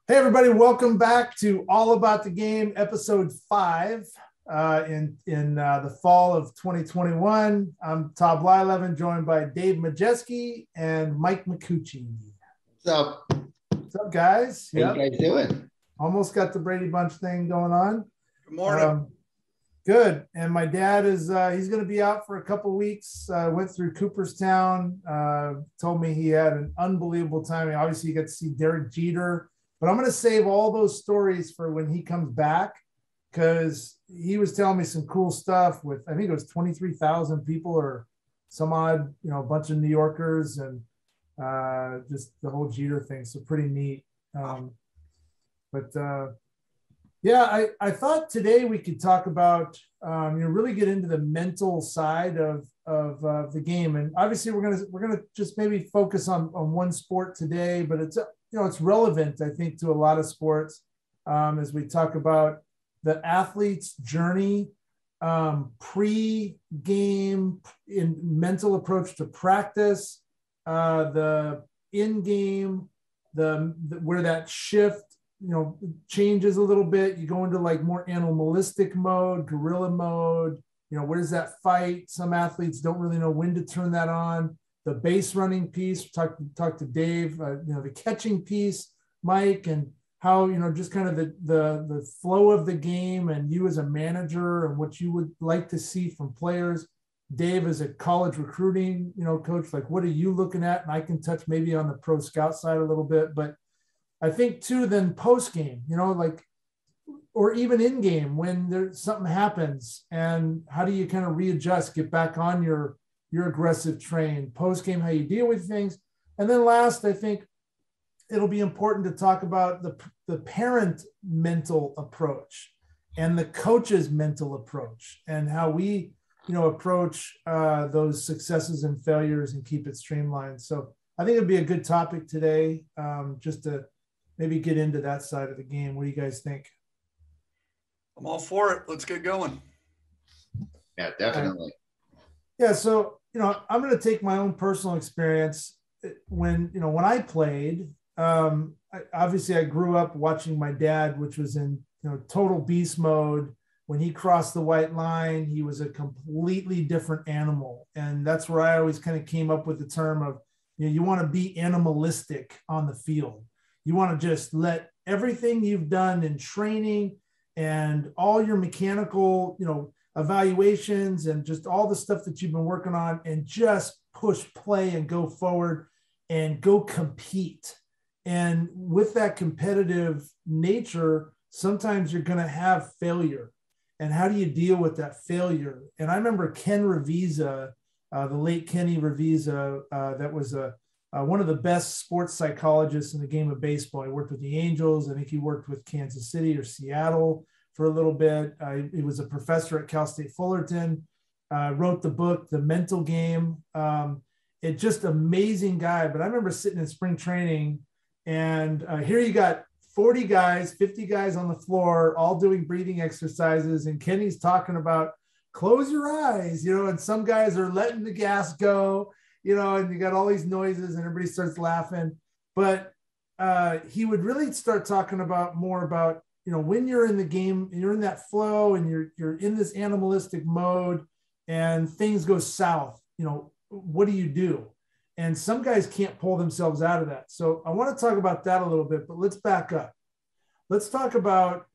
Hey, everybody, welcome back to All About the Game, episode 5 in the fall of 2021. I'm Todd Blyleven, joined by Dave Majeski and Mike Micucci. What's up? What's up, guys? How you guys doing? Almost got the Brady Bunch thing going on. Good morning. Good. And my dad is, he's going to be out for a couple of weeks. Went through Cooperstown, told me he had an unbelievable time. Obviously, you got to see Derek Jeter. But I'm going to save all those stories for when he comes back, because he was telling me some cool stuff with, I think it was 23,000 people or some odd, a bunch of New Yorkers, and just the whole Jeter thing. So pretty neat. Yeah, I thought today we could talk about, really get into the mental side of the game. And obviously we're going to just maybe focus on one sport today, but it's relevant, I think, to a lot of sports as we talk about the athlete's journey, pre-game in mental approach to practice, the in-game, where that shift, changes a little bit. You go into like more animalistic mode, gorilla mode, where's that fight? Some athletes don't really know when to turn that on. The base running piece, talk to Dave, the catching piece, Mike, and how, just kind of the flow of the game, and you as a manager and what you would like to see from players. Dave, as a college recruiting, coach, like, what are you looking at? And I can touch maybe on the pro scout side a little bit, but I think too, then post game, or even in game when there's something happens, and how do you kind of readjust, get back on your aggressive train, post game, how you deal with things. And then last, I think it'll be important to talk about the parent mental approach and the coach's mental approach, and how we, approach those successes and failures and keep it streamlined. So I think it'd be a good topic today, just to maybe get into that side of the game. What do you guys think? I'm all for it. Let's get going. Yeah, definitely. Yeah. So, I'm going to take my own personal experience. When I played, obviously I grew up watching my dad, which was in, total beast mode. When he crossed the white line, he was a completely different animal. And that's where I always kind of came up with the term of, you want to be animalistic on the field. You want to just let everything you've done in training and all your mechanical, evaluations and just all the stuff that you've been working on, and just push play and go forward and go compete. And with that competitive nature, sometimes you're going to have failure. And how do you deal with that failure? And I remember Ken Revisa, the late Kenny Revisa, that was one of the best sports psychologists in the game of baseball. He worked with the Angels. I think he worked with Kansas City or Seattle for a little bit. He was a professor at Cal State Fullerton, wrote the book, The Mental Game. It's just amazing guy. But I remember sitting in spring training, and here you got 40 guys, 50 guys on the floor, all doing breathing exercises. And Kenny's talking about close your eyes, and some guys are letting the gas go, and you got all these noises and everybody starts laughing. But he would really start talking more about, when you're in the game and you're in that flow and you're in this animalistic mode and things go south, what do you do? And some guys can't pull themselves out of that. So I want to talk about that a little bit, but let's back up. Let's talk about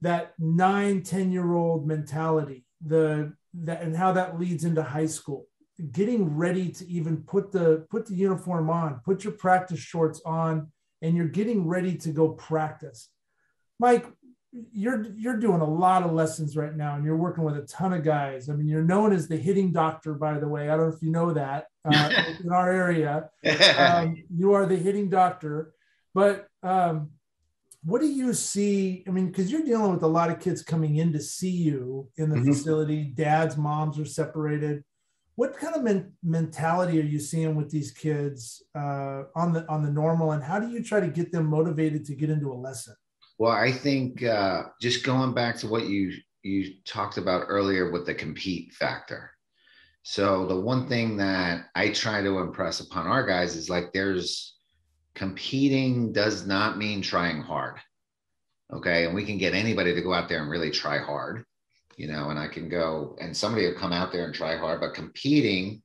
that 9-10-year-old mentality, and how that leads into high school. Getting ready to even put the uniform on, put your practice shorts on, and you're getting ready to go practice. Mike, you're doing a lot of lessons right now, and you're working with a ton of guys. I mean, you're known as the hitting doctor, by the way. I don't know if you know that in our area. You are the hitting doctor. But what do you see? I mean, because you're dealing with a lot of kids coming in to see you in the facility. Dads, moms are separated. What kind of mentality are you seeing with these kids on the normal, and how do you try to get them motivated to get into a lesson? Well, I think just going back to what you talked about earlier with the compete factor. So the one thing that I try to impress upon our guys is like there's competing does not mean trying hard. Okay. And we can get anybody to go out there and really try hard, and I can go and somebody will come out there and try hard, but competing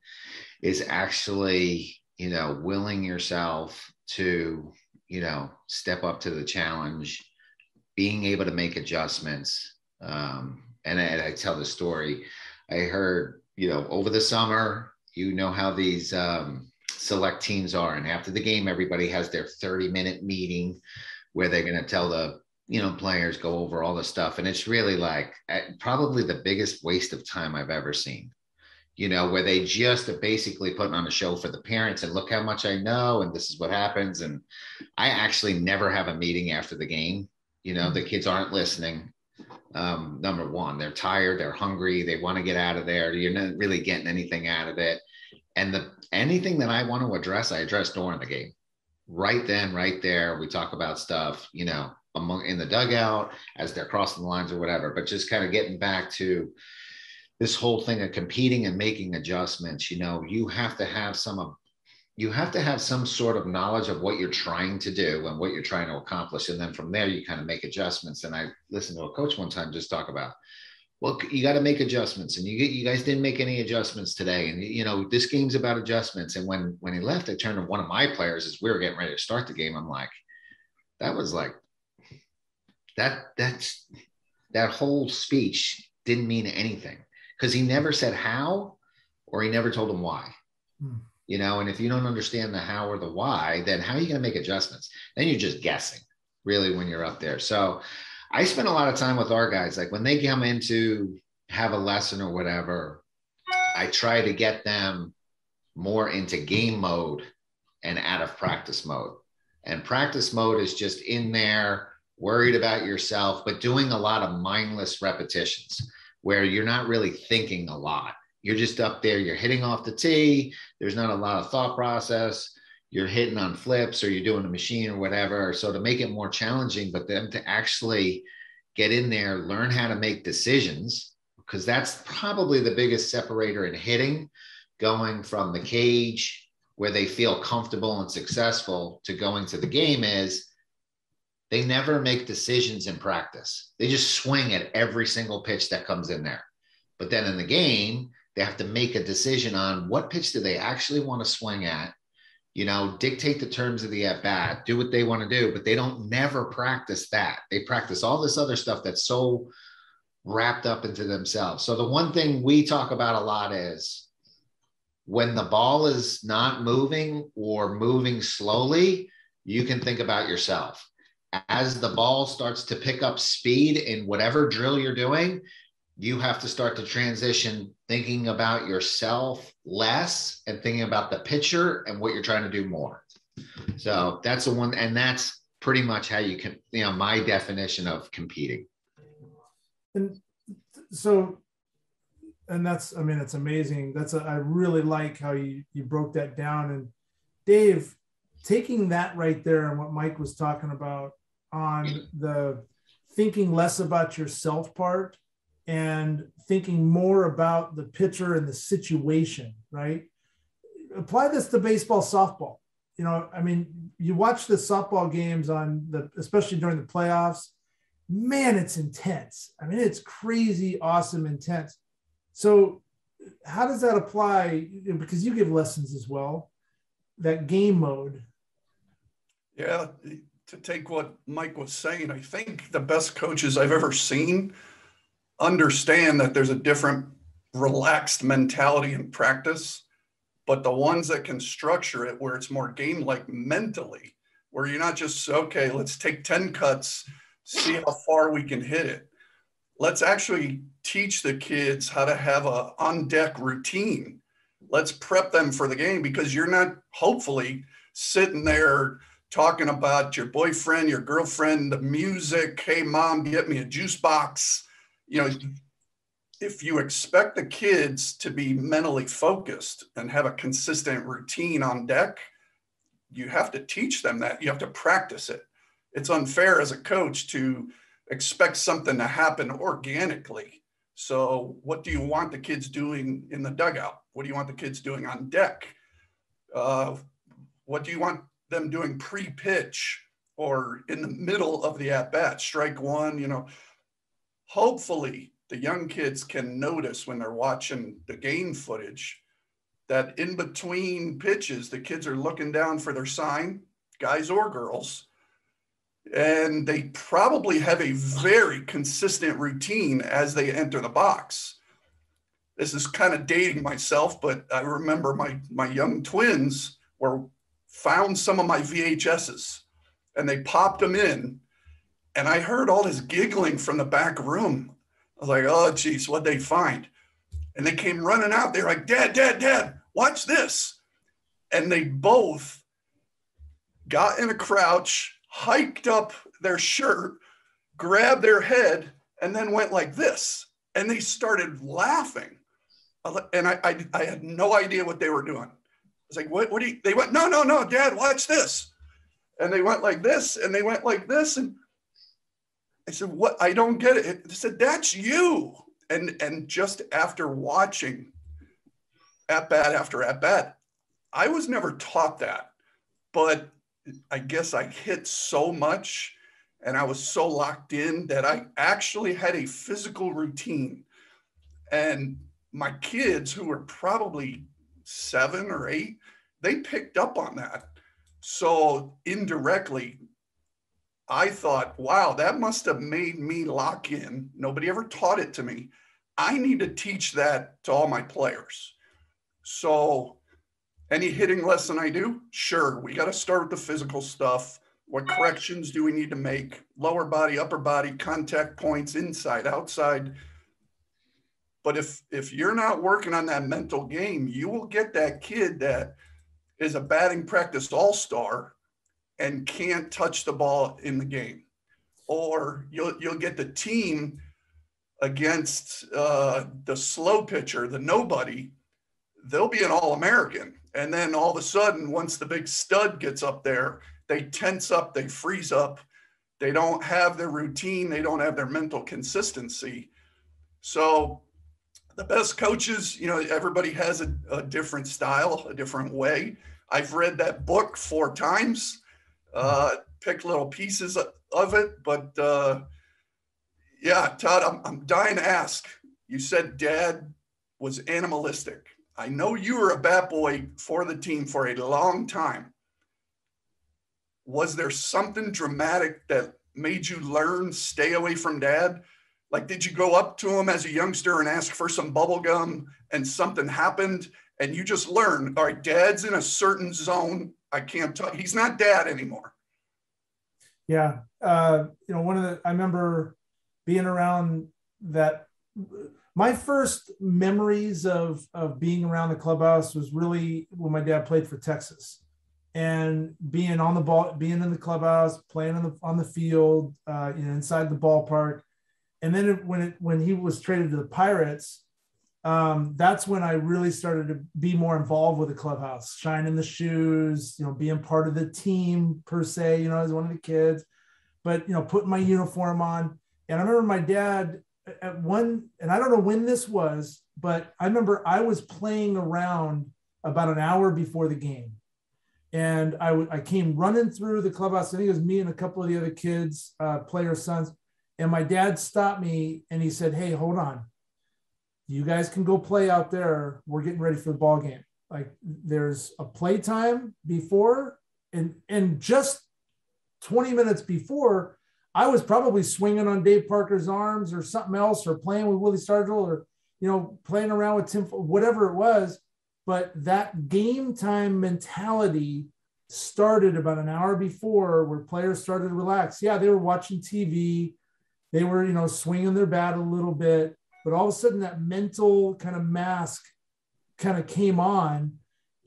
is actually, willing yourself to, step up to the challenge, being able to make adjustments. And I tell the story. I heard, over the summer, how these select teams are. And after the game, everybody has their 30-minute meeting where they're going to tell the, players, go over all the stuff. And it's really like probably the biggest waste of time I've ever seen, where they just are basically putting on a show for the parents and look how much I know. And this is what happens. And I actually never have a meeting after the game. The kids aren't listening. Number one, they're tired, they're hungry, they want to get out of there. You're not really getting anything out of it. And anything that I want to address, I address during the game. Right then, right there, we talk about stuff, in the dugout as they're crossing the lines or whatever. But just kind of getting back to this whole thing of competing and making adjustments, you have to have some sort of knowledge of what you're trying to do and what you're trying to accomplish. And then from there, you kind of make adjustments. And I listened to a coach one time just talk about, well, you got to make adjustments. And you guys didn't make any adjustments today. And, this game's about adjustments. And when he left, I turned to one of my players as we were getting ready to start the game. I'm like, that was like, that whole speech didn't mean anything because he never said how, or he never told them why. And if you don't understand the how or the why, then how are you going to make adjustments? Then you're just guessing really when you're up there. So I spend a lot of time with our guys. Like when they come in to have a lesson or whatever, I try to get them more into game mode and out of practice mode. And practice mode is just in there, worried about yourself, but doing a lot of mindless repetitions where you're not really thinking a lot. You're just up there, you're hitting off the tee. There's not a lot of thought process. You're hitting on flips or you're doing a machine or whatever. So to make it more challenging, but them to actually get in there, learn how to make decisions, because that's probably the biggest separator in hitting, going from the cage where they feel comfortable and successful to going to the game is they never make decisions in practice. They just swing at every single pitch that comes in there. But then in the game, they have to make a decision on what pitch do they actually want to swing at, dictate the terms of the at-bat, do what they want to do, but they don't never practice that. They practice all this other stuff that's so wrapped up into themselves. So the one thing we talk about a lot is when the ball is not moving or moving slowly, you can think about yourself. As the ball starts to pick up speed in whatever drill you're doing, you have to start to transition thinking about yourself less and thinking about the pitcher and what you're trying to do more. So that's the one. And that's pretty much how you can, my definition of competing. And so, and that's amazing. I really like how you broke that down. And Dave, taking that right there and what Mike was talking about on the thinking less about yourself part and thinking more about the pitcher and the situation, right? Apply this to baseball, softball. You watch the softball games especially during the playoffs, man, it's intense. It's crazy, awesome, intense. So how does that apply? Because you give lessons as well, that game mode. Yeah. To take what Mike was saying, I think the best coaches I've ever seen understand that there's a different relaxed mentality in practice, but the ones that can structure it where it's more game-like mentally, where you're not just, okay, let's take 10 cuts, see how far we can hit it. Let's actually teach the kids how to have a on-deck routine. Let's prep them for the game, because you're not hopefully sitting there talking about your boyfriend, your girlfriend, the music. Hey, mom, get me a juice box. If you expect the kids to be mentally focused and have a consistent routine on deck, you have to teach them that. You have to practice it. It's unfair as a coach to expect something to happen organically. So what do you want the kids doing in the dugout? What do you want the kids doing on deck? What do you want them doing pre-pitch or in the middle of the at-bat, strike one, you know, hopefully the young kids can notice when they're watching the game footage that in between pitches, the kids are looking down for their sign, guys or girls, and they probably have a very consistent routine as they enter the box. This is kind of dating myself, but I remember my young twins found some of my VHSs and they popped them in, and I heard all this giggling from the back room. I was like, oh, geez, what'd they find? And they came running out. They're like, Dad, watch this. And they both got in a crouch, hiked up their shirt, grabbed their head, and then went like this. And they started laughing. And I had no idea what they were doing. I was like, what do you, they went, no, Dad, watch this. And they went like this, and they went like this. And I said, what? I don't get it. They said, that's you. And just after watching at bat after at bat, I was never taught that, but I guess I hit so much and I was so locked in that I actually had a physical routine. And my kids, who were probably 7 or 8, they picked up on that. So indirectly, I thought, wow, that must have made me lock in. Nobody ever taught it to me. I need to teach that to all my players. So any hitting lesson I do, sure, we got to start with the physical stuff. What corrections do we need to make? Lower body, upper body, contact points, inside, outside. But if you're not working on that mental game, you will get that kid that is a batting practice all-star and can't touch the ball in the game. Or you'll get the team against the slow pitcher, the nobody, they'll be an All-American. And then all of a sudden, once the big stud gets up there, they tense up, they freeze up. They don't have their routine. They don't have their mental consistency. So the best coaches, you know, everybody has a different style, a different way. I've read that book 4 times, picked little pieces of it. But yeah, Todd, I'm dying to ask. You said Dad was animalistic. I know you were a bat boy for the team for a long time. Was there something dramatic that made you learn, stay away from Dad? Like, did you go up to him as a youngster and ask for some bubble gum and something happened and you just learned, all right, Dad's in a certain zone. I can't talk. He's not Dad anymore. Yeah. You know, I remember being around that. My first memories of being around the clubhouse was really when my dad played for Texas, and being on the ball, being in the clubhouse, playing on the field, you know, inside the ballpark. And then when he was traded to the Pirates, that's when I really started to be more involved with the clubhouse, shining the shoes, you know, being part of the team per se, you know, as one of the kids, but, you know, putting my uniform on. And I remember my dad at one, and I don't know when this was, but I remember I was playing around about an hour before the game. And I came running through the clubhouse. I think it was me and a couple of the other kids, players' sons. And my dad stopped me and he said, hey, hold on. You guys can go play out there. We're getting ready for the ball game. Like, there's a play time before, and just 20 minutes before, I was probably swinging on Dave Parker's arms or something else, or playing with Willie Stargell, or, you know, playing around with Tim, whatever it was. But that game time mentality started about an hour before, where players started to relax. Yeah, they were watching TV. They were, you know, swinging their bat a little bit, but all of a sudden that mental kind of mask kind of came on.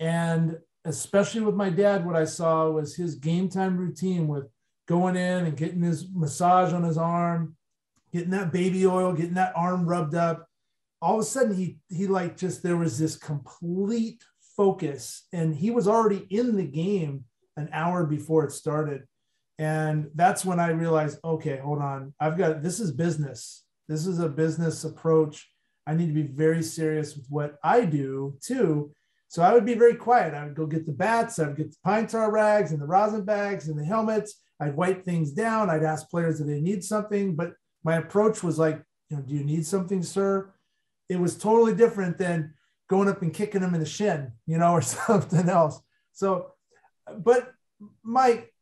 And especially with my dad, what I saw was his game time routine with going in and getting his massage on his arm, getting that baby oil, getting that arm rubbed up. All of a sudden he like, just, there was this complete focus, and he was already in the game an hour before it started. And that's when I realized, okay, hold on. This is business. This is a business approach. I need to be very serious with what I do too. So I would be very quiet. I would go get the bats. I would get the pine tar rags and the rosin bags and the helmets. I'd wipe things down. I'd ask players if they need something. But my approach was like, do you need something, sir? It was totally different than going up and kicking them in the shin, or something else. So, but Mike,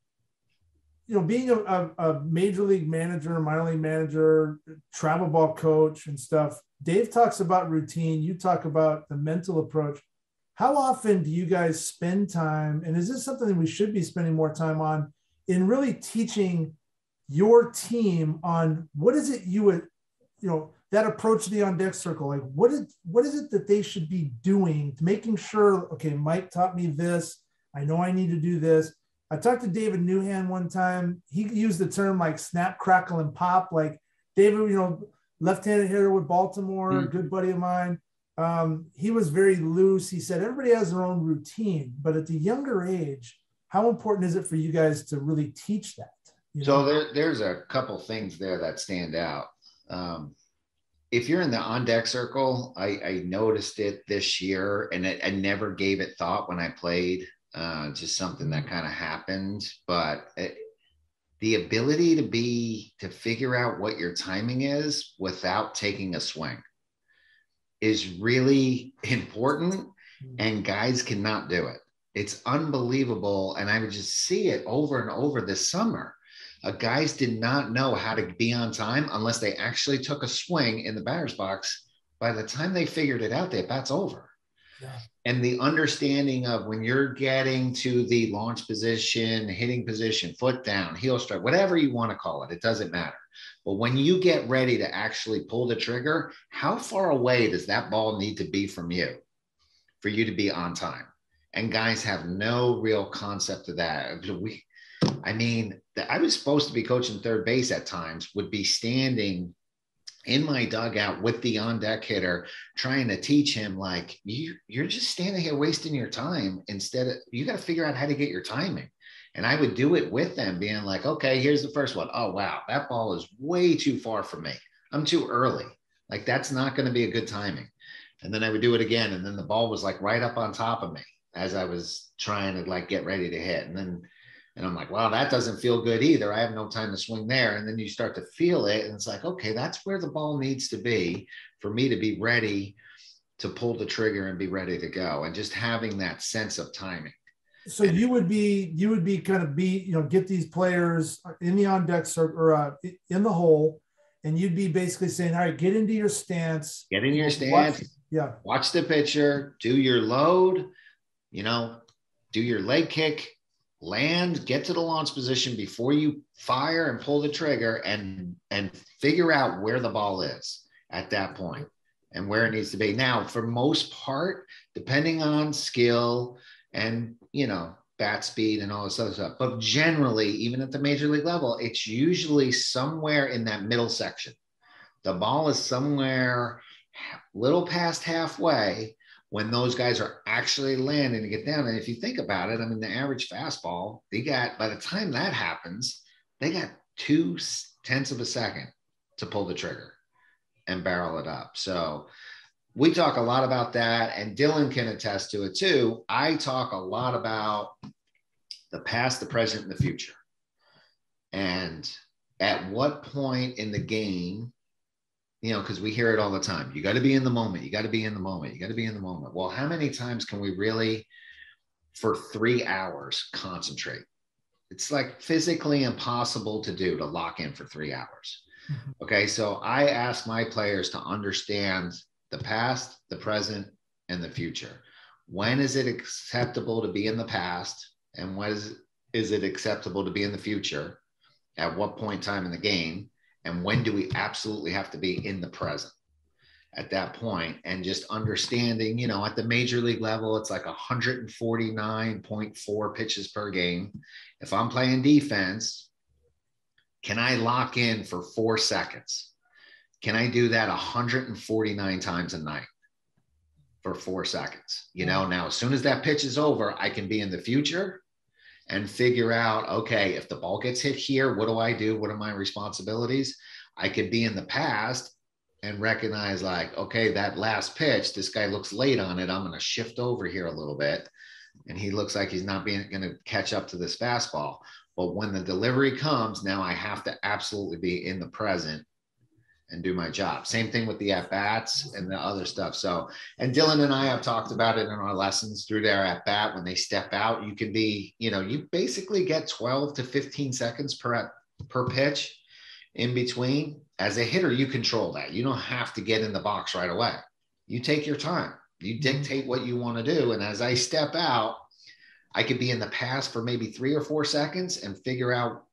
being a major league manager, minor league manager, travel ball coach and stuff, Dave talks about routine. You talk about the mental approach. How often do you guys spend time, and is this something that we should be spending more time on, in really teaching your team on what is it you would, that approach to the on deck circle? Like what is it that they should be doing to making sure, okay, Mike taught me this. I know I need to do this. I talked to David Newhand one time. He used the term like snap, crackle, and pop. Like David, left-handed hitter with Baltimore, a good buddy of mine. He was very loose. He said, everybody has their own routine, but at the younger age, how important is it for you guys to really teach that? So there's a couple things there that stand out. If you're in the on deck circle, I noticed it this year, and I never gave it thought when I played. Just something that kind of happened, but the ability to figure out what your timing is without taking a swing is really important, and guys cannot do it. It's unbelievable. And I would just see it over and over this summer. Guys did not know how to be on time unless they actually took a swing in the batter's box. By the time they figured it out, the at-bat's over. Yeah. And the understanding of when you're getting to the launch position, hitting position, foot down, heel strike, whatever you want to call it, it doesn't matter. But when you get ready to actually pull the trigger, how far away does that ball need to be from you for you to be on time? And guys have no real concept of that. I was supposed to be coaching third base at times, would be standing in my dugout with the on deck hitter, trying to teach him, like, you're just standing here wasting your time. Instead of, you got to figure out how to get your timing. And I would do it with them, being like, okay, here's the first one. Oh, wow, that ball is way too far from me. I'm too early. Like, that's not going to be a good timing. And then I would do it again. And then the ball was like right up on top of me as I was trying to like get ready to hit. And I'm like, wow, that doesn't feel good either. I have no time to swing there. And then you start to feel it. And it's like, okay, that's where the ball needs to be for me to be ready to pull the trigger and be ready to go. And just having that sense of timing. So you would be get these players in the on deck circle or in the hole, and you'd be basically saying, all right, get into your stance. Get in your stance. Watch the pitcher, do your load, do your leg kick, land, get to the launch position before you fire and pull the trigger, and figure out where the ball is at that point and where it needs to be. Now, for most part, depending on skill and, bat speed and all this other stuff, but generally, even at the major league level, it's usually somewhere in that middle section. The ball is somewhere little past halfway when those guys are actually landing to get down. And if you think about it, the average fastball, by the time that happens, they got 0.2 of a second to pull the trigger and barrel it up. So we talk a lot about that, and Dylan can attest to it too. I talk a lot about the past, the present, and the future. And at what point in the game, because we hear it all the time. You got to be in the moment. You got to be in the moment. You got to be in the moment. Well, how many times can we really, for 3 hours, concentrate? It's like physically impossible to do, to lock in for 3 hours. Mm-hmm. Okay. So I ask my players to understand the past, the present, and the future. When is it acceptable to be in the past? And when is it acceptable to be in the future? At what point in time in the game? And when do we absolutely have to be in the present at that point? And just understanding, at the major league level, it's like 149.4 pitches per game. If I'm playing defense, can I lock in for 4 seconds? Can I do that 149 times a night for 4 seconds? Now, as soon as that pitch is over, I can be in the future and figure out, okay, if the ball gets hit here, what do I do? What are my responsibilities? I could be in the past and recognize like, okay, that last pitch, this guy looks late on it. I'm going to shift over here a little bit. And he looks like he's not going to catch up to this fastball. But when the delivery comes, now I have to absolutely be in the present and do my job. Same thing with the at-bats and the other stuff. So, and Dylan and I have talked about it in our lessons through their at-bat. When they step out, you can be, you basically get 12 to 15 seconds per pitch in between. As a hitter, you control that. You don't have to get in the box right away. You take your time. You dictate what you want to do. And as I step out, I could be in the pass for maybe 3 or 4 seconds and figure out,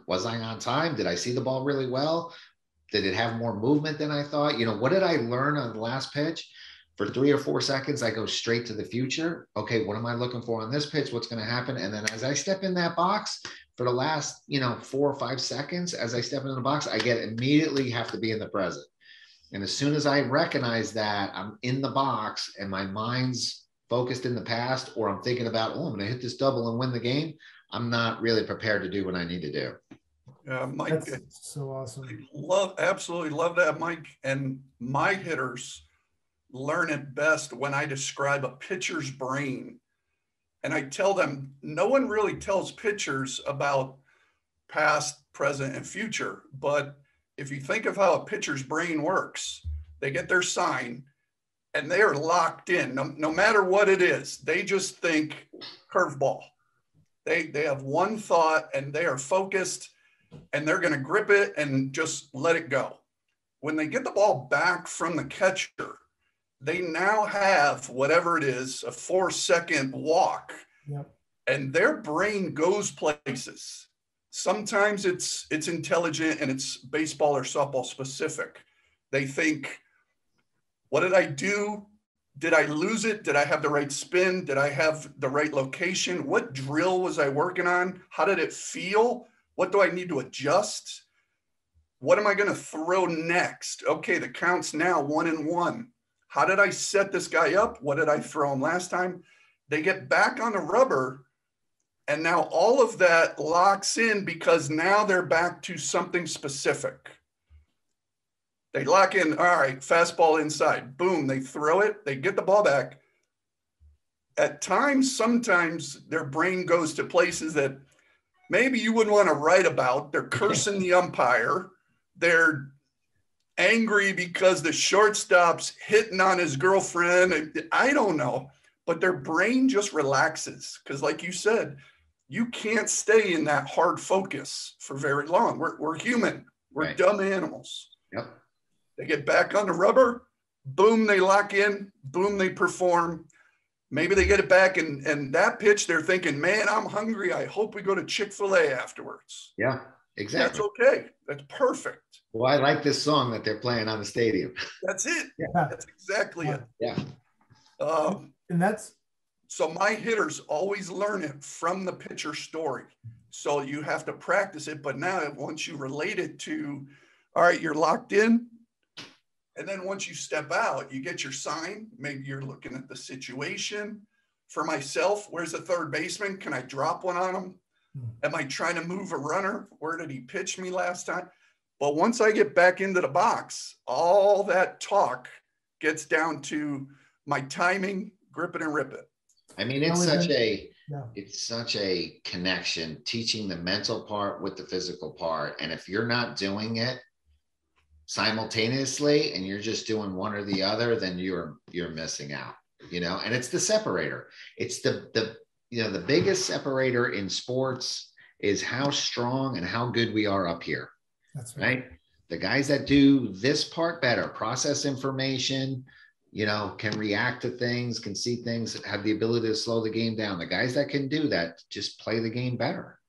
was I on time? Did I see the ball really well? Did it have more movement than I thought? What did I learn on the last pitch? For 3 or 4 seconds, I go straight to the future. Okay, what am I looking for on this pitch? What's going to happen? And then as I step in that box for the last, 4 or 5 seconds, as I step into the box, I immediately have to be in the present. And as soon as I recognize that I'm in the box and my mind's focused in the past, or I'm thinking about, I'm going to hit this double and win the game, I'm not really prepared to do what I need to do. Yeah, Mike, that's so awesome. Absolutely love that, Mike. And my hitters learn it best when I describe a pitcher's brain. And I tell them, no one really tells pitchers about past, present, and future. But if you think of how a pitcher's brain works, they get their sign and they are locked in. No matter what it is, they just think curveball. They have one thought and they are focused and they're going to grip it and just let it go. When they get the ball back from the catcher, they now have whatever it is, a 4-second walk. Yep. And their brain goes places. Sometimes it's intelligent and it's baseball or softball specific. They think, what did I do? Did I lose it? Did I have the right spin? Did I have the right location? What drill was I working on? How did it feel? What do I need to adjust? What am I going to throw next? Okay, the count's now 1-1. How did I set this guy up? What did I throw him last time? They get back on the rubber, and now all of that locks in because now they're back to something specific. They lock in, all right, fastball inside. Boom, they throw it. They get the ball back. At times, sometimes their brain goes to places that maybe you wouldn't want to write about. They're cursing the umpire. They're angry because the shortstop's hitting on his girlfriend. I don't know, but their brain just relaxes because, like you said, you can't stay in that hard focus for very long. We're human. We're right. Dumb animals. Yep. They get back on the rubber. Boom, they lock in. Boom, they perform. Maybe they get it back, and that pitch, they're thinking, man, I'm hungry. I hope we go to Chick-fil-A afterwards. Yeah, exactly. That's okay. That's perfect. Well, I like this song that they're playing on the stadium. That's it. Yeah. That's exactly it. Yeah. And that's so my hitters always learn it from the pitcher story. So you have to practice it. But now once you relate it to, all right, you're locked in. And then once you step out, you get your sign. Maybe you're looking at the situation. For myself, where's the third baseman? Can I drop one on him? Am I trying to move a runner? Where did he pitch me last time? But once I get back into the box, all that talk gets down to my timing, grip it and rip it. I mean, it's such a connection, teaching the mental part with the physical part. And if you're not doing it simultaneously and you're just doing one or the other, then you're missing out, and it's the separator. It's the biggest separator in sports is how strong and how good we are up here. That's right. The guys that do this part better, process information, can react to things, can see things, have the ability to slow the game down. The guys that can do that just play the game better.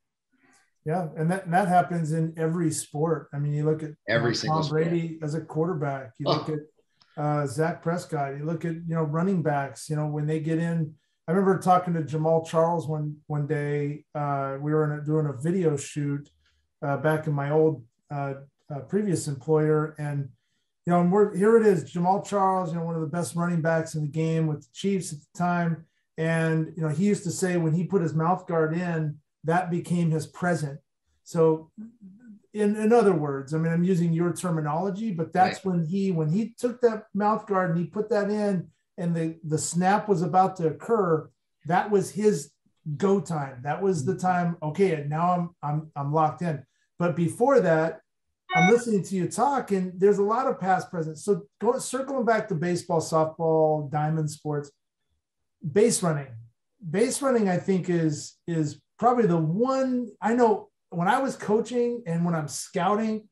Yeah, and that happens in every sport. I mean, you look at every single Tom Brady as a quarterback. You look at Zach Prescott. You look at running backs. When they get in. I remember talking to Jamal Charles one day. We were doing a video shoot back in my old previous employer, and here it is, Jamal Charles, one of the best running backs in the game with the Chiefs at the time, and he used to say when he put his mouth guard in, that became his present. So in other words, I mean, I'm using your terminology, but that's Right. when he took that mouth guard and he put that in, and the snap was about to occur, that was his go time. That was the time. Okay, and now I'm locked in. But before that, I'm listening to you talk, and there's a lot of past present. So circling back to baseball, softball, diamond sports, base running. Base running, I think, is probably the one. I know when I was coaching and when I'm scouting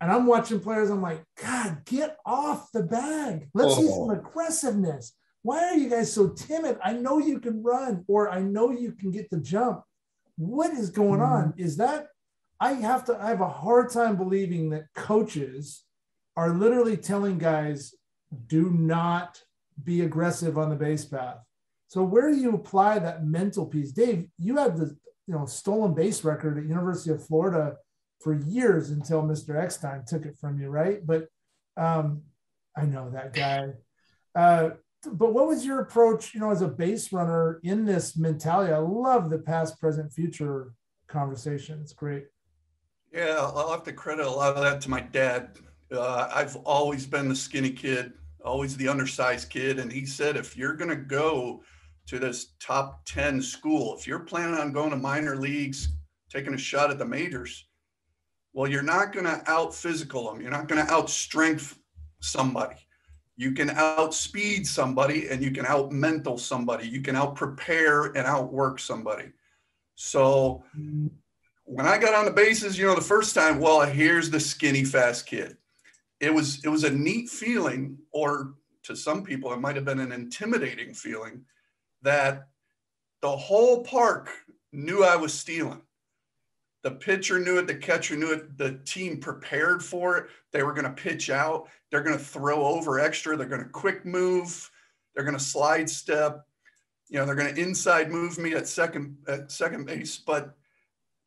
and I'm watching players, I'm like, God, get off the bag. Let's see some aggressiveness. Why are you guys so timid? I know you can run, or I know you can get the jump. What is going on? Is that I have a hard time believing that coaches are literally telling guys, do not be aggressive on the base path. So where do you apply that mental piece? Dave, you had the stolen base record at University of Florida for years until Mr. Eckstein took it from you, right? But I know that guy. But what was your approach, as a base runner in this mentality? I love the past, present, future conversation. It's great. Yeah, I'll have to credit a lot of that to my dad. I've always been the skinny kid, always the undersized kid. And he said, if you're going to go to this top 10 school, if you're planning on going to minor leagues, taking a shot at the majors, well, you're not going to out physical them. You're not going to out strength somebody. You can outspeed somebody, and you can out mental somebody. You can out prepare and outwork somebody. So when I got on the bases, the first time, well, here's the skinny fast kid. It was a neat feeling, or to some people, it might have been an intimidating feeling, that the whole park knew I was stealing. The pitcher knew it, the catcher knew it, the team prepared for it. They were going to pitch out. They're going to throw over extra. They're going to quick move. They're going to slide step. They're going to inside move me at second base. But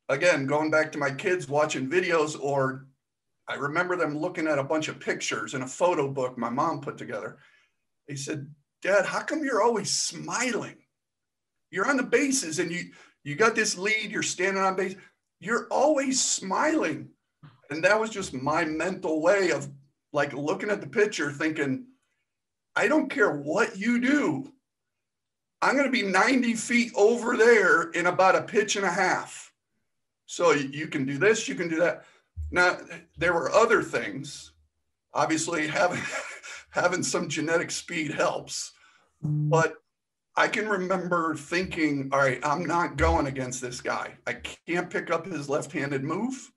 again, going back to my kids watching videos, or I remember them looking at a bunch of pictures in a photo book my mom put together. They said, Dad, how come you're always smiling? You're on the bases and you got this lead, you're standing on base. You're always smiling. And that was just my mental way of like looking at the pitcher thinking, I don't care what you do. I'm going to be 90 feet over there in about a pitch and a half. So you can do this, you can do that. Now, there were other things. Obviously, having some genetic speed helps. But I can remember thinking, all right, I'm not going against this guy. I can't pick up his left-handed move.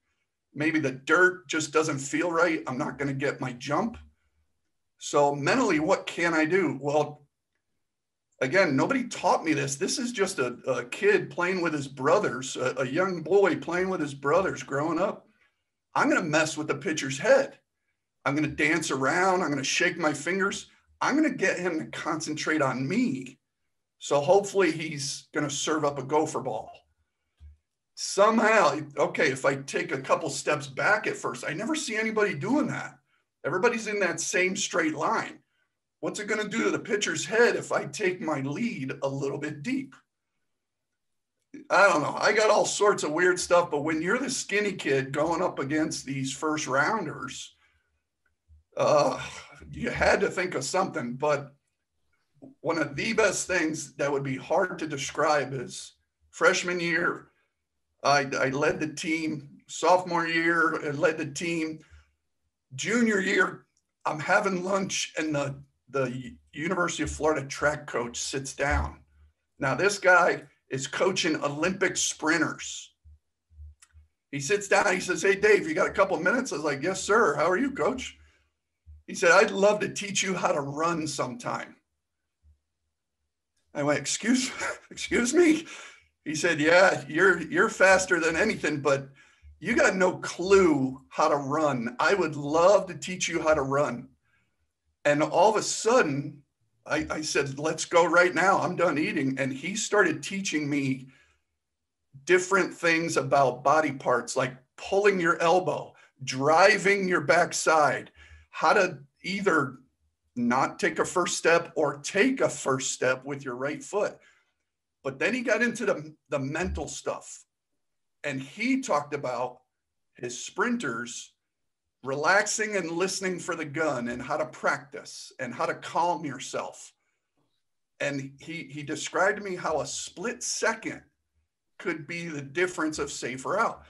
Maybe the dirt just doesn't feel right. I'm not going to get my jump. So mentally, what can I do? Well, again, nobody taught me this. This is just a kid playing with his brothers, a young boy playing with his brothers growing up. I'm going to mess with the pitcher's head. I'm going to dance around. I'm going to shake my fingers. I'm going to get him to concentrate on me. So hopefully he's going to serve up a gopher ball. Somehow, okay, if I take a couple steps back at first, I never see anybody doing that. Everybody's in that same straight line. What's it going to do to the pitcher's head if I take my lead a little bit deep? I don't know. I got all sorts of weird stuff, but when you're the skinny kid going up against these first rounders, you had to think of something. But one of the best things that would be hard to describe is freshman year, I led the team. Sophomore year, I led the team. Junior year, I'm having lunch, and the University of Florida track coach sits down. Now, this guy is coaching Olympic sprinters. He sits down, he says, hey, Dave, you got a couple of minutes? I was like, yes, sir. How are you, coach? He said, I'd love to teach you how to run sometime. I went, excuse me? He said, yeah, you're faster than anything, but you got no clue how to run. I would love to teach you how to run. And all of a sudden, I said, let's go right now. I'm done eating. And he started teaching me different things about body parts, like pulling your elbow, driving your backside, how to either not take a first step or take a first step with your right foot. But then he got into the mental stuff. And he talked about his sprinters relaxing and listening for the gun and how to practice and how to calm yourself. And he described to me how a split second could be the difference of safe or out.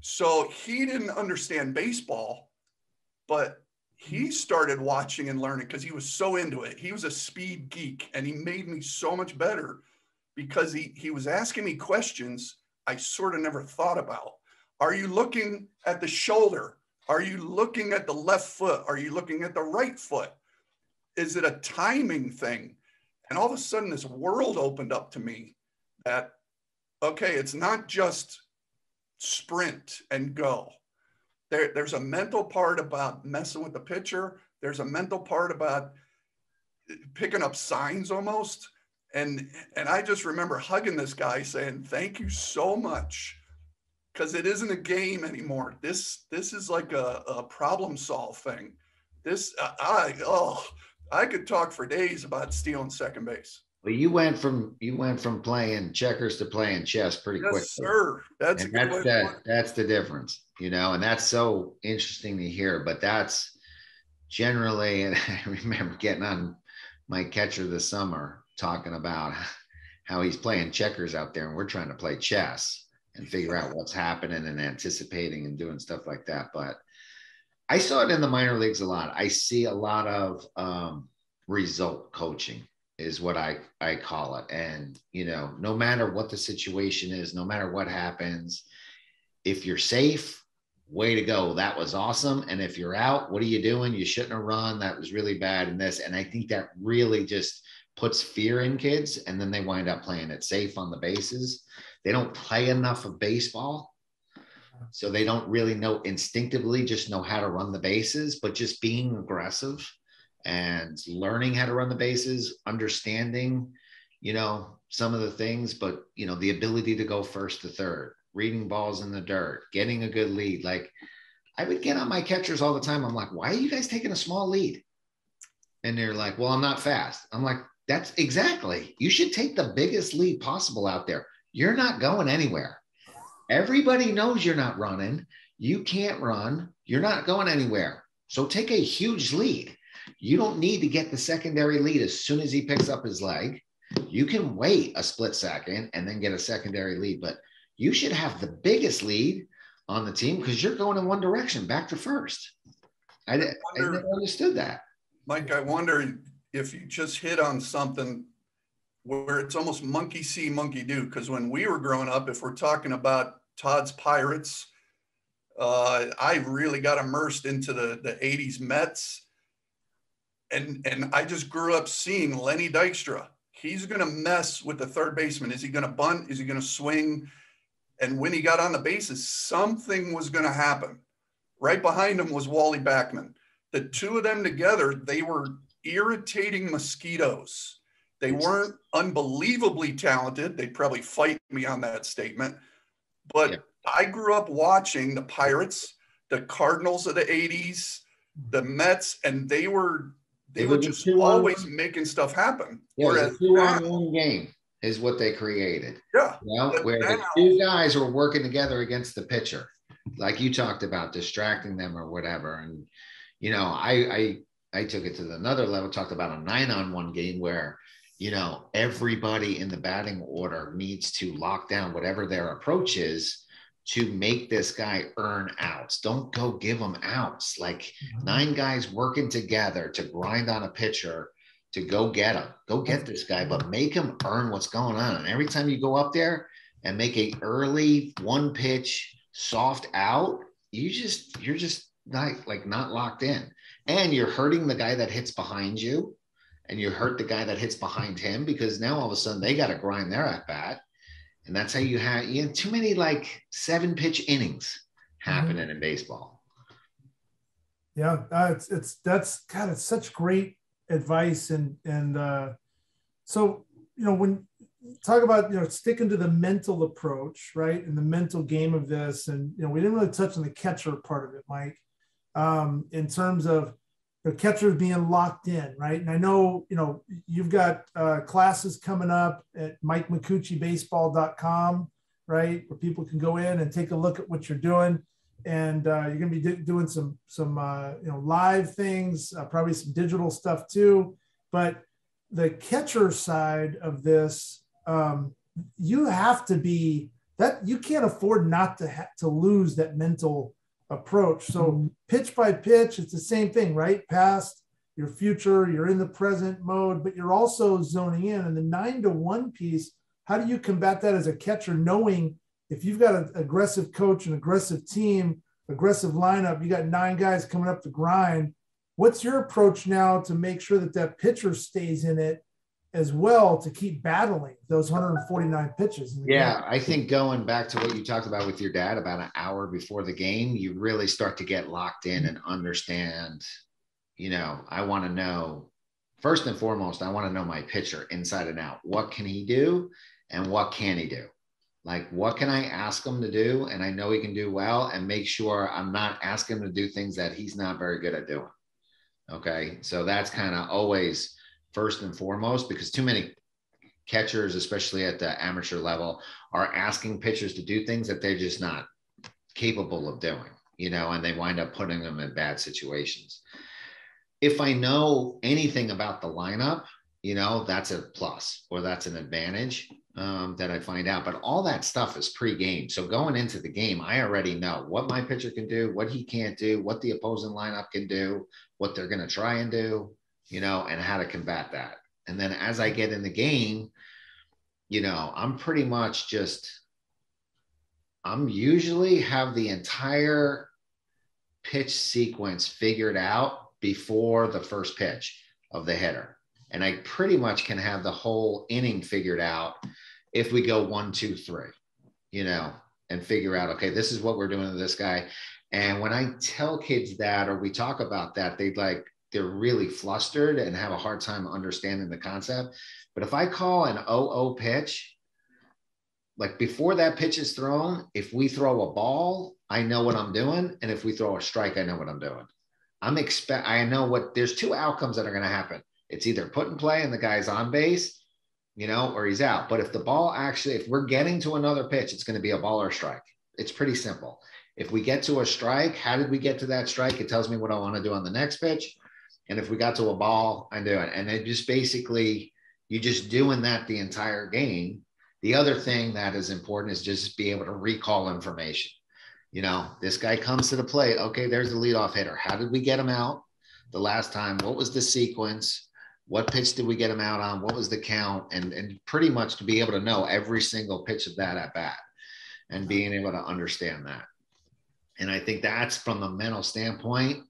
So he didn't understand baseball, but he started watching and learning because he was so into it. He was a speed geek, and he made me so much better because he was asking me questions I sort of never thought about. Are you looking at the shoulder? Are you looking at the left foot? Are you looking at the right foot? Is it a timing thing? And all of a sudden, this world opened up to me that, okay, it's not just sprint and go. There's a mental part about messing with the pitcher. There's a mental part about picking up signs almost. And I just remember hugging this guy saying, thank you so much. Because it isn't a game anymore. This is like a problem solve thing. I could talk for days about stealing second base. Well, you went from playing checkers to playing chess pretty quick. Yes, sir. That's the difference, and that's so interesting to hear. But that's generally, and I remember getting on my catcher this summer talking about how he's playing checkers out there, and we're trying to play chess and figure out what's happening and anticipating and doing stuff like that. But I saw it in the minor leagues a lot. I see a lot of result coaching is what I call it. And, no matter what the situation is, no matter what happens, if you're safe, way to go. That was awesome. And if you're out, what are you doing? You shouldn't have run. That was really bad in this. And I think that really just puts fear in kids, and then they wind up playing it safe on the bases. They don't play enough of baseball, so they don't really know instinctively, just know how to run the bases, but just being aggressive and learning how to run the bases, understanding, some of the things, but, the ability to go first to third, reading balls in the dirt, getting a good lead. Like, I would get on my catchers all the time. I'm like, why are you guys taking a small lead? And they're like, well, I'm not fast. I'm like, that's exactly. You should take the biggest lead possible out there. You're not going anywhere. Everybody knows you're not running. You can't run. You're not going anywhere. So take a huge lead. You don't need to get the secondary lead as soon as he picks up his leg. You can wait a split second and then get a secondary lead, but you should have the biggest lead on the team because you're going in one direction, back to first. I never understood that. Mike, I wonder if you just hit on something where it's almost monkey see, monkey do. Because when we were growing up, if we're talking about Todd's Pirates, I really got immersed into the 80s Mets. And I just grew up seeing Lenny Dykstra. He's going to mess with the third baseman. Is he going to bunt? Is he going to swing? And when he got on the bases, something was going to happen. Right behind him was Wally Backman. The two of them together, they were irritating mosquitoes. They weren't unbelievably talented. They'd probably fight me on that statement. But yeah. I grew up watching the Pirates, the Cardinals of the 80s, the Mets, and they were just always making stuff happen. Yeah, it was a 2-on-1 game is what they created. Yeah. Where the two guys were working together against the pitcher, like you talked about, distracting them or whatever. And, I took it to another level, talked about a 9-on-1 game where, everybody in the batting order needs to lock down whatever their approach is to make this guy earn outs. Don't go give him outs. Like 9 guys working together to grind on a pitcher to go get him. Go get this guy, but make him earn what's going on. And every time you go up there and make a early 1-pitch soft out, you're just not locked in. And you're hurting the guy that hits behind you, and you hurt the guy that hits behind him, because now all of a sudden they got to grind their at bat. And that's how you have too many 7-pitch innings happening in baseball. Yeah, that's such great advice. And so, when you talk about, sticking to the mental approach, right, and the mental game of this, and, we didn't really touch on the catcher part of it, Mike, in terms of the catchers being locked in, right? And I know, you've got classes coming up at MikeMicucciBaseball.com, right, where people can go in and take a look at what you're doing. and you're going to be doing some live things, probably some digital stuff too. But the catcher side of this, you have to be that you can't afford not to lose that mental approach. So pitch by pitch, it's the same thing, right? Past, your future, you're in the present mode, but you're also zoning in. And the 9-to-1 piece, how do you combat that as a catcher, knowing if you've got an aggressive coach, an aggressive team, aggressive lineup, you got 9 guys coming up the grind. What's your approach now to make sure that that pitcher stays in it as well, to keep battling those 149 pitches? Yeah, I think going back to what you talked about with your dad about an hour before the game, you really start to get locked in and understand, I want to know, first and foremost, I want to know my pitcher inside and out. What can he do and what can he do? Like, what can I ask him to do? And I know he can do well, and make sure I'm not asking him to do things that he's not very good at doing. Okay. So that's kind of always first and foremost, because too many catchers, especially at the amateur level, are asking pitchers to do things that they're just not capable of doing, and they wind up putting them in bad situations. If I know anything about the lineup, that's a plus, or that's an advantage that I find out. But all that stuff is pre-game. So going into the game, I already know what my pitcher can do, what he can't do, what the opposing lineup can do, what they're going to try and do, and how to combat that. And then as I get in the game, I'm pretty much I'm usually have the entire pitch sequence figured out before the first pitch of the hitter. And I pretty much can have the whole inning figured out if we go 1, 2, 3, and figure out, okay, this is what we're doing to this guy. And when I tell kids that, or we talk about that, they're really flustered and have a hard time understanding the concept. But if I call an 0-0 pitch, like before that pitch is thrown, if we throw a ball, I know what I'm doing. And if we throw a strike, I know what I'm doing. I know there's 2 outcomes that are going to happen. It's either put in play and the guy's on base, or he's out. But if we're getting to another pitch, it's going to be a ball or a strike. It's pretty simple. If we get to a strike, how did we get to that strike? It tells me what I want to do on the next pitch. And if we got to a ball, I do it. And it just basically, you're just doing that the entire game. The other thing that is important is just be able to recall information. This guy comes to the plate. Okay, there's the leadoff hitter. How did we get him out the last time? What was the sequence? What pitch did we get him out on? What was the count? And pretty much to be able to know every single pitch of that at bat and being able to understand that. And I think that's from a mental standpoint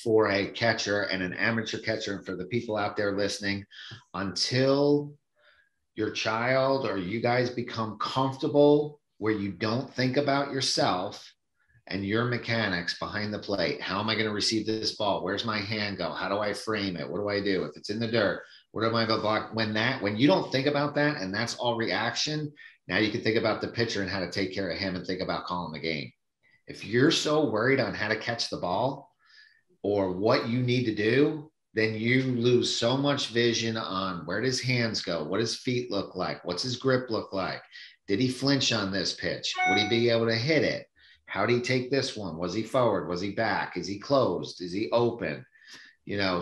for a catcher and an amateur catcher, and for the people out there listening, until your child or you guys become comfortable where you don't think about yourself and your mechanics behind the plate. How am I going to receive this ball? Where's my hand go? How do I frame it? What do I do? If it's in the dirt, where do I go block? When you don't think about that, and that's all reaction, now you can think about the pitcher and how to take care of him and think about calling the game. If you're so worried on how to catch the ball or what you need to do, then you lose so much vision on where does hands go? What does feet look like? What's his grip look like? Did he flinch on this pitch? Would he be able to hit it? How did he take this one? Was he forward? Was he back? Is he closed? Is he open?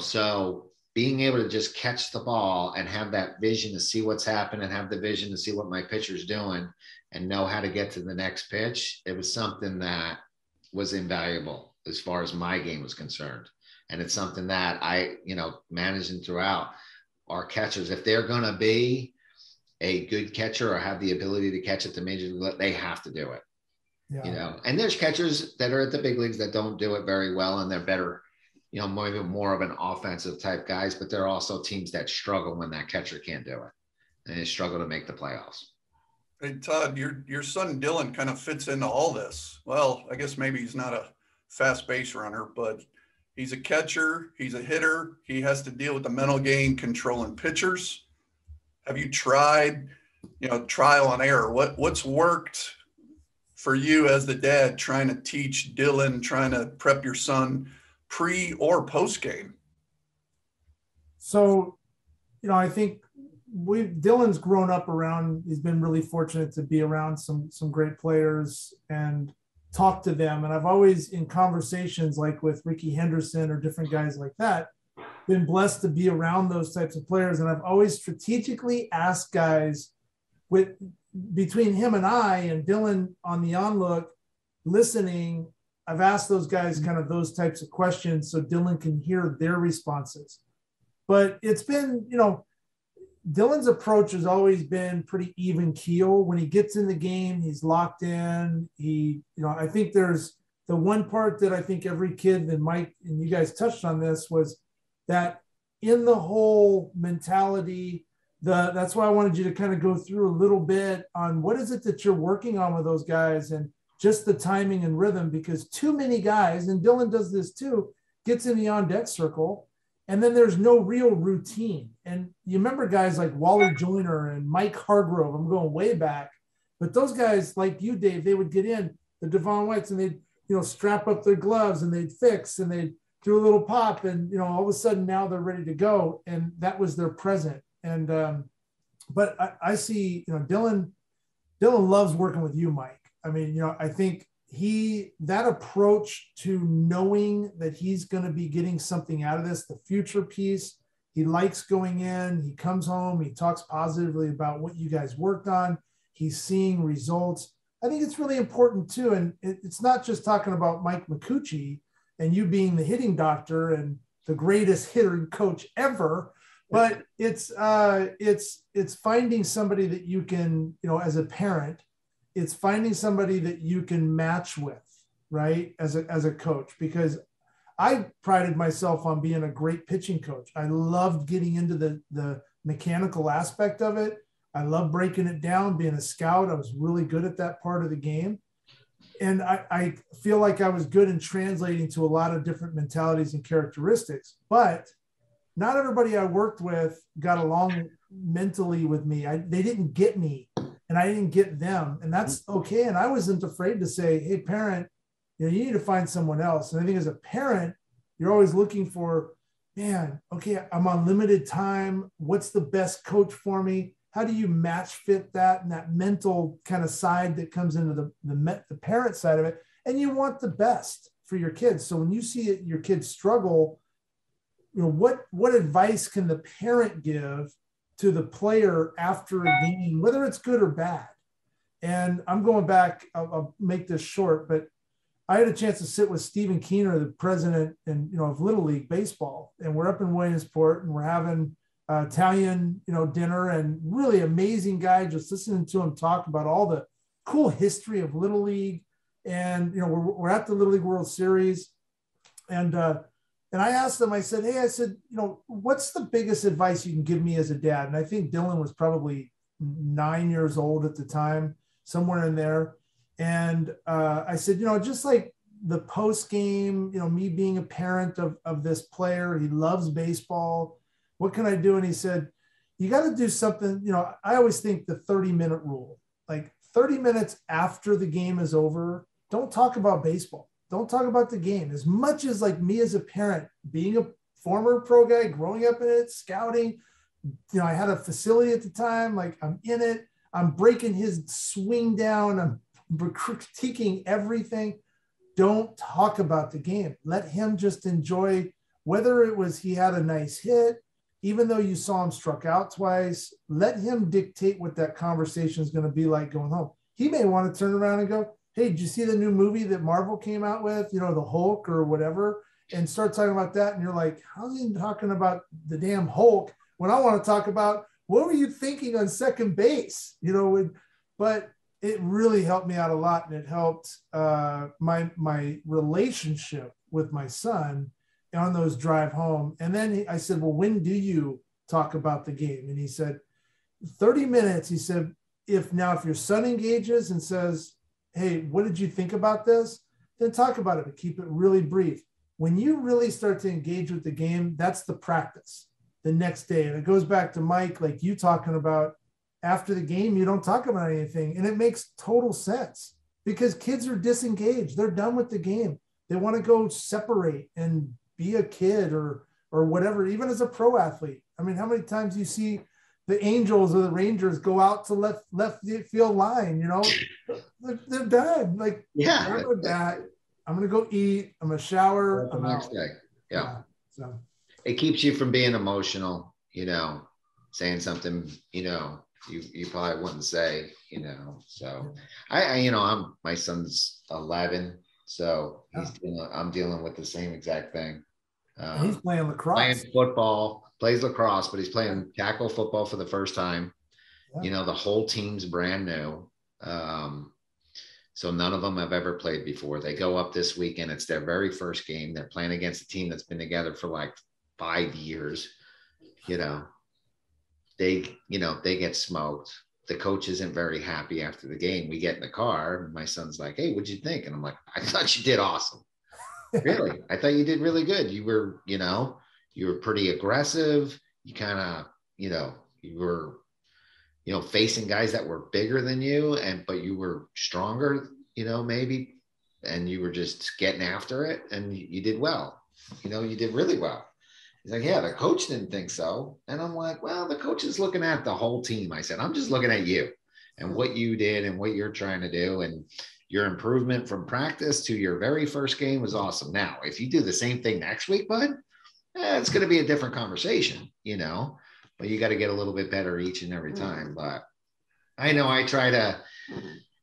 So being able to just catch the ball and have that vision to see what's happening, and have the vision to see what my pitcher's doing and know how to get to the next pitch, it was something that was invaluable as far as my game was concerned. And it's something that I, managing throughout our catchers, if they're going to be a good catcher or have the ability to catch at the major league, they have to do it. Yeah. And there's catchers that are at the big leagues that don't do it very well, and they're better, maybe more of an offensive type guys, but there are also teams that struggle when that catcher can't do it, and they struggle to make the playoffs. Hey, Todd, your son Dylan kind of fits into all this. Well, I guess maybe he's not a fast base runner, but he's a catcher, he's a hitter. He has to deal with the mental game, controlling pitchers. Have you tried, trial and error? What's worked for you as the dad, trying to teach Dylan, trying to prep your son pre or post game? So, I think Dylan's grown up around, he's been really fortunate to be around some great players. And, talk to them. And I've always, in conversations like with Ricky Henderson or different guys like that, been blessed to be around those types of players. And I've always strategically asked guys between him and I and Dylan on the onlook listening, I've asked those guys kind of those types of questions so Dylan can hear their responses. But it's been, Dylan's approach has always been pretty even keel. When he gets in the game, he's locked in. I think there's the one part that I think every kid, and Mike and you guys touched on this, was that in the whole mentality, that's why I wanted you to kind of go through a little bit on what is it that you're working on with those guys and just the timing and rhythm, because too many guys, and Dylan does this too, gets in the on deck circle, and then there's no real routine. And you remember guys like Wally Joyner and Mike Hargrove, I'm going way back, but those guys like you, Dave, they would get in, the Devon Whites, and they'd, strap up their gloves and they'd fix and they'd do a little pop, and, all of a sudden now they're ready to go. And that was their present. And, but I see, Dylan loves working with you, Mike. I mean, I think that approach to knowing that he's going to be getting something out of this, the future piece, he likes going in, he comes home, he talks positively about what you guys worked on. He's seeing results. I think it's really important too. And it's not just talking about Mike Micucci and you being the hitting doctor and the greatest hitter coach ever, but it's finding somebody that you can, as a parent, it's finding somebody that you can match with, right? As a coach, because I prided myself on being a great pitching coach. I loved getting into the mechanical aspect of it. I love breaking it down, being a scout. I was really good at that part of the game. And I feel like I was good in translating to a lot of different mentalities and characteristics, but not everybody I worked with got along mentally with me. They didn't get me and I didn't get them, and that's okay. And I wasn't afraid to say, hey, parent, you need to find someone else. And I think as a parent, you're always looking for, man, okay, I'm on limited time. What's the best coach for me? How do you match fit that and that mental kind of side that comes into the parent side of it? And you want the best for your kids. So when you see your kids struggle, what advice can the parent give to the player after a game, whether it's good or bad? And I'm going back, I'll make this short, but I had a chance to sit with Stephen Keener, the president of Little League Baseball. And we're up in Williamsport and we're having Italian, dinner, and really amazing guy, just listening to him talk about all the cool history of Little League. And, we're at the Little League World Series. And I asked him, I said, what's the biggest advice you can give me as a dad? And I think Dylan was probably 9 years old at the time, somewhere in there. And I said, just like the post game, me being a parent of this player, he loves baseball. What can I do? And he said, you got to do something. I always think the 30-minute rule, like 30 minutes after the game is over, don't talk about baseball. Don't talk about the game. As much as like me as a parent, being a former pro guy, growing up in it, scouting, I had a facility at the time, like I'm in it, I'm breaking his swing down, I'm critiquing everything. Don't talk about the game. Let him just enjoy, whether it was he had a nice hit, even though you saw him struck out twice, let him dictate what that conversation is going to be like going home. He may want to turn around and go, hey, did you see the new movie that Marvel came out with, the Hulk or whatever, and start talking about that. And you're like, how's he talking about the damn Hulk when I want to talk about what were you thinking on second base? But it really helped me out a lot. And it helped my relationship with my son on those drive home. And then I said, well, when do you talk about the game? And he said, 30 minutes. He said, if your son engages and says, hey, what did you think about this? Then talk about it, but keep it really brief. When you really start to engage with the game, that's the practice the next day. And it goes back to Mike, like you talking about after the game, you don't talk about anything. And it makes total sense because kids are disengaged. They're done with the game. They want to go separate and be a kid or whatever, even as a pro athlete. I mean, how many times you see the Angels or the Rangers go out to left field line, they're done. Like, Yeah. I'm going to go eat. I'm going to shower. The next day. Yeah. So it keeps you from being emotional, saying something, you probably wouldn't say, so my son's 11. So I'm dealing with the same exact thing. He's playing lacrosse. Playing football, plays lacrosse, but he's playing tackle football for the first time. Yeah. The whole team's brand new. So none of them have ever played before. They go up this weekend. It's their very first game. They're playing against a team that's been together for like 5 years. They get smoked. The coach isn't very happy after the game. We get in the car. My son's like, "Hey, what'd you think?" And I'm like, "I thought you did awesome." Really? I thought you did really good. You were pretty aggressive. You kind of, you were, facing guys that were bigger than you, but you were stronger, maybe, and you were just getting after it, and you did well. You did really well. He's like, "Yeah, the coach didn't think so." And I'm like, "Well, the coach is looking at the whole team." I said, "I'm just looking at you and what you did and what you're trying to do. And your improvement from practice to your very first game was awesome. Now, if you do the same thing next week, bud, it's going to be a different conversation, but you got to get a little bit better each and every time." But I know I try to,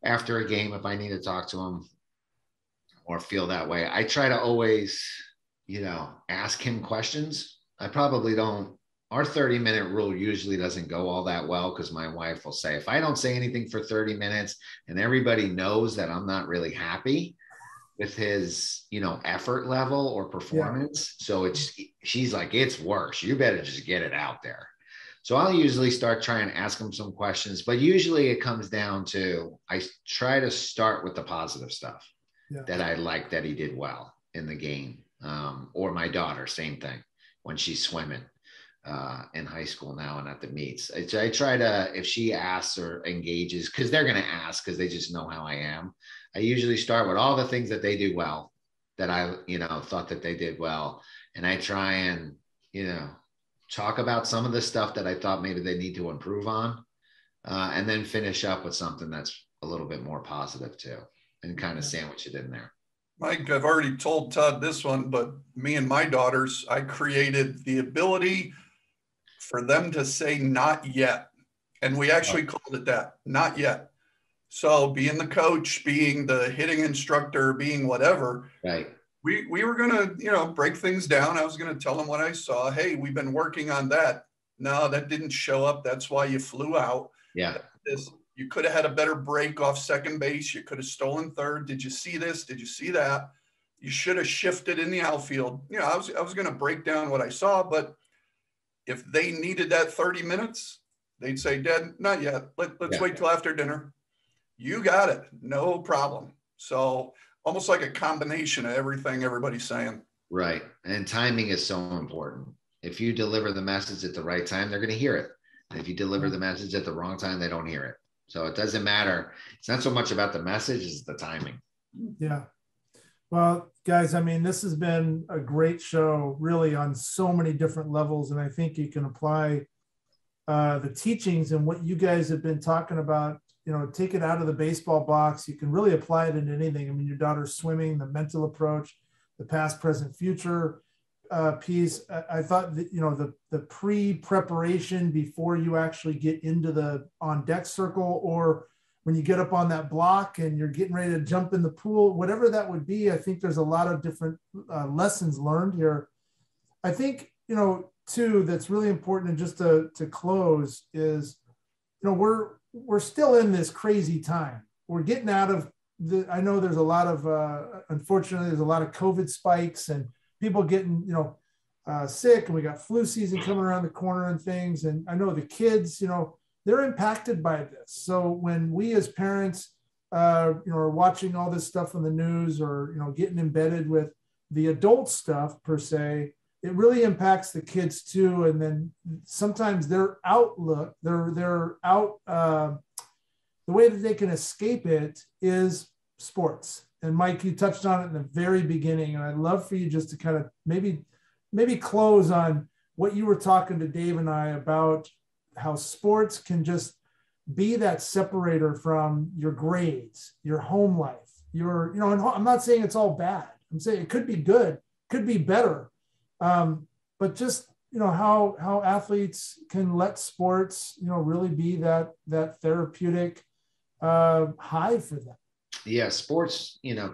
after a game, if I need to talk to him or feel that way, I try to always, ask him questions. I probably don't. Our 30-minute rule usually doesn't go all that well because my wife will say, if I don't say anything for 30 minutes and everybody knows that I'm not really happy with his, effort level or performance. Yeah. So she's like, "It's worse. You better just get it out there." So I'll usually start trying to ask him some questions, but usually it comes down to, I try to start with the positive stuff that I like that he did well in the game. Or my daughter, same thing when she's swimming in high school now and at the meets. I try to, if she asks or engages, because they're going to ask because they just know how I am. I usually start with all the things that they do well, that I, thought that they did well. And I try and, talk about some of the stuff that I thought maybe they need to improve on, and then finish up with something that's a little bit more positive too, and kind of sandwich it in there. Mike, I've already told Todd this one, but me and my daughters, I created the ability for them to say "not yet." And we actually called it that, "not yet." So being the coach, being the hitting instructor, being whatever, right. We were going to, break things down. I was going to tell them what I saw. "Hey, we've been working on that. No, that didn't show up. That's why you flew out. Yeah. You could have had a better break off second base. You could have stolen third. Did you see this? Did you see that? You should have shifted in the outfield." I was going to break down what I saw, but if they needed that 30 minutes, they'd say, "Dad, not yet. Let's wait till after dinner." You got it. No problem. So almost like a combination of everything everybody's saying. Right. And timing is so important. If you deliver the message at the right time, they're going to hear it. And if you deliver the message at the wrong time, they don't hear it. So it doesn't matter. It's not so much about the message as the timing. Yeah. Well, guys, I mean, this has been a great show, really, on so many different levels. And I think you can apply the teachings and what you guys have been talking about, take it out of the baseball box. You can really apply it in anything. I mean, your daughter's swimming, the mental approach, the past, present, future piece. I thought that, the pre-preparation before you actually get into the on deck circle, or when you get up on that block and you're getting ready to jump in the pool, whatever that would be. I think there's a lot of different lessons learned here. I think, too, that's really important. And just to close is, we're still in this crazy time. We're getting out of I know there's a lot of, unfortunately, there's a lot of COVID spikes and people getting, sick, and we got flu season coming around the corner and things. And I know the kids, they're impacted by this. So when we as parents, are watching all this stuff on the news, or, getting embedded with the adult stuff per se, it really impacts the kids too. And then sometimes their outlook, their out, the way that they can escape it is sports. And Mike, you touched on it in the very beginning, and I'd love for you just to kind of maybe close on what you were talking to Dave and I about, how sports can just be that separator from your grades, your home life, your, you know, and I'm not saying it's all bad. I'm saying it could be good, could be better. But just, you know, how athletes can let sports, you know, really be that therapeutic high for them. Yeah, sports, you know,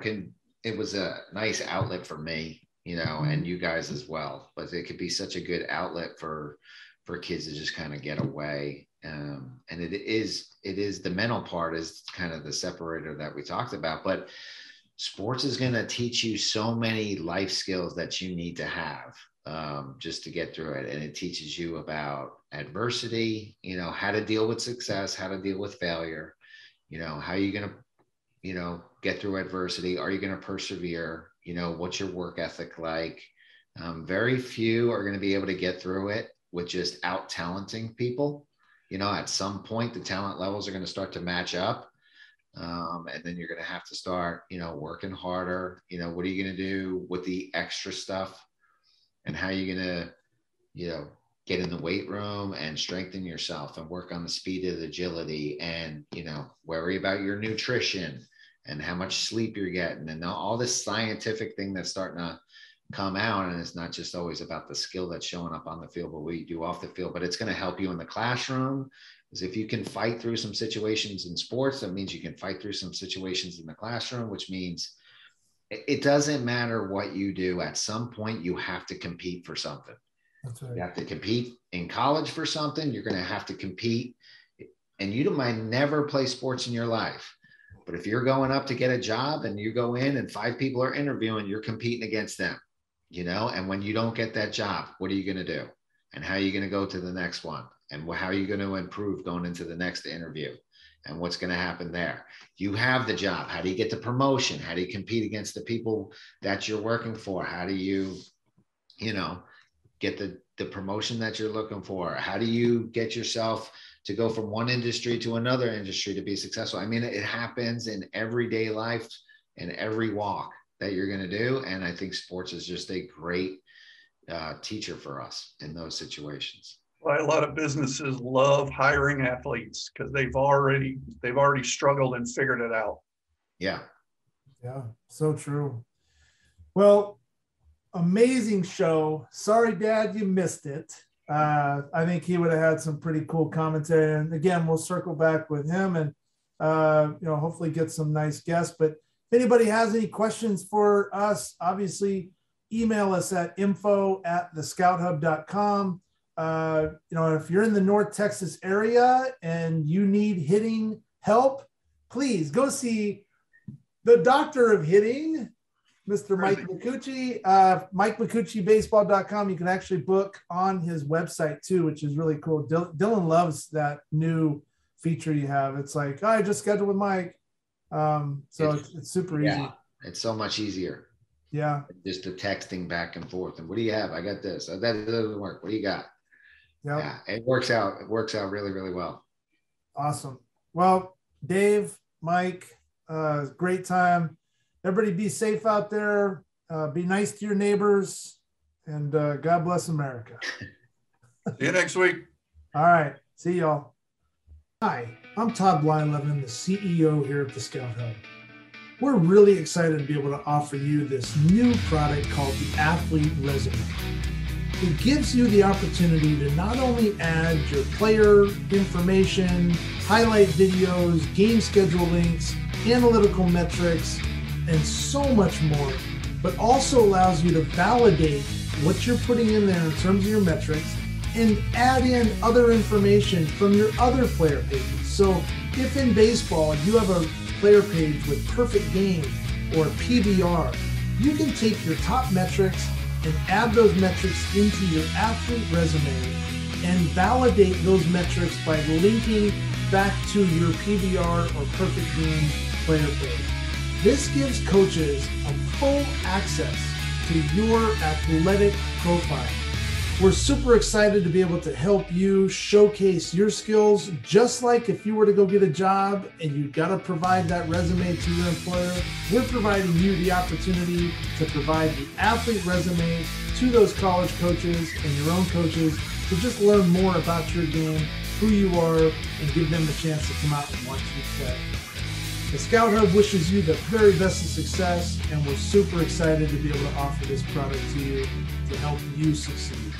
it was a nice outlet for me, you know, and you guys as well, but it could be such a good outlet for kids to just kind of get away. And it is the mental part is kind of the separator that we talked about, but sports is going to teach you so many life skills that you need to have just to get through it. And it teaches you about adversity, you know, how to deal with success, how to deal with failure, you know, how you're going to, you know, get through adversity. Are you going to persevere? You know, what's your work ethic like? Very few are going to be able to get through it with just out talenting people. You know, at some point, the talent levels are going to start to match up. And then you're going to have to start, you know, working harder. You know, what are you going to do with the extra stuff? And how are you going to, you know, get in the weight room and strengthen yourself and work on the speed and agility and, you know, worry about your nutrition and how much sleep you're getting and all this scientific thing that's starting to come out. And it's not just always about the skill that's showing up on the field, but what you do off the field, but it's going to help you in the classroom. Because if you can fight through some situations in sports, that means you can fight through some situations in the classroom, which means it doesn't matter what you do. At some point, you have to compete for something. That's right. You have to compete in college for something. You're going to have to compete. And you might never play sports in your life. But if you're going up to get a job and you go in and 5 people are interviewing, you're competing against them, you know? And when you don't get that job, what are you going to do? And how are you going to go to the next one? And how are you going to improve going into the next interview? And what's going to happen there? You have the job. How do you get the promotion? How do you compete against the people that you're working for? How do you, you know, get the promotion that you're looking for? How do you get yourself to go from one industry to another industry to be successful? I mean, it happens in everyday life and every walk that you're going to do. And I think sports is just a great teacher for us in those situations. Why a lot of businesses love hiring athletes because they've already struggled and figured it out. Yeah. Yeah, so true. Well, amazing show. Sorry, Dad, you missed it. I think he would have had some pretty cool commentary. And again, we'll circle back with him and, you know, hopefully get some nice guests. But if anybody has any questions for us, obviously email us at info@thescouthub.com. You know, if you're in the North Texas area and you need hitting help, please go see the doctor of hitting, Mr. Mike Micucci, MikeMicucciBaseball.com. You can actually book on his website too, which is really cool. Dylan loves that new feature you have. It's like, I just scheduled with Mike. So it's super easy. It's so much easier. Yeah. Just the texting back and forth. And what do you have? I got this. That doesn't work. What do you got? Yep. Yeah, it works out. It works out really, really well. Awesome. Well, Dave, Mike, great time. Everybody be safe out there. Be nice to your neighbors, and God bless America. See you next week. All right. See y'all. Hi, I'm Todd Blyleven, the CEO here at the Scout Hub. We're really excited to be able to offer you this new product called the Athlete Resume. It gives you the opportunity to not only add your player information, highlight videos, game schedule links, analytical metrics, and so much more, but also allows you to validate what you're putting in there in terms of your metrics and add in other information from your other player pages. So if in baseball you have a player page with perfect game or PBR, you can take your top metrics and add those metrics into your athlete resume and validate those metrics by linking back to your PBR or perfect game player page. This gives coaches a full access to your athletic profile. We're super excited to be able to help you showcase your skills, just like if you were to go get a job and you've got to provide that resume to your employer. We're providing you the opportunity to provide the athlete resume to those college coaches and your own coaches to just learn more about your game who you are and give them the chance to come out and watch you play. The Scout Hub wishes you the very best of success, and we're super excited to be able to offer this product to you to help you succeed.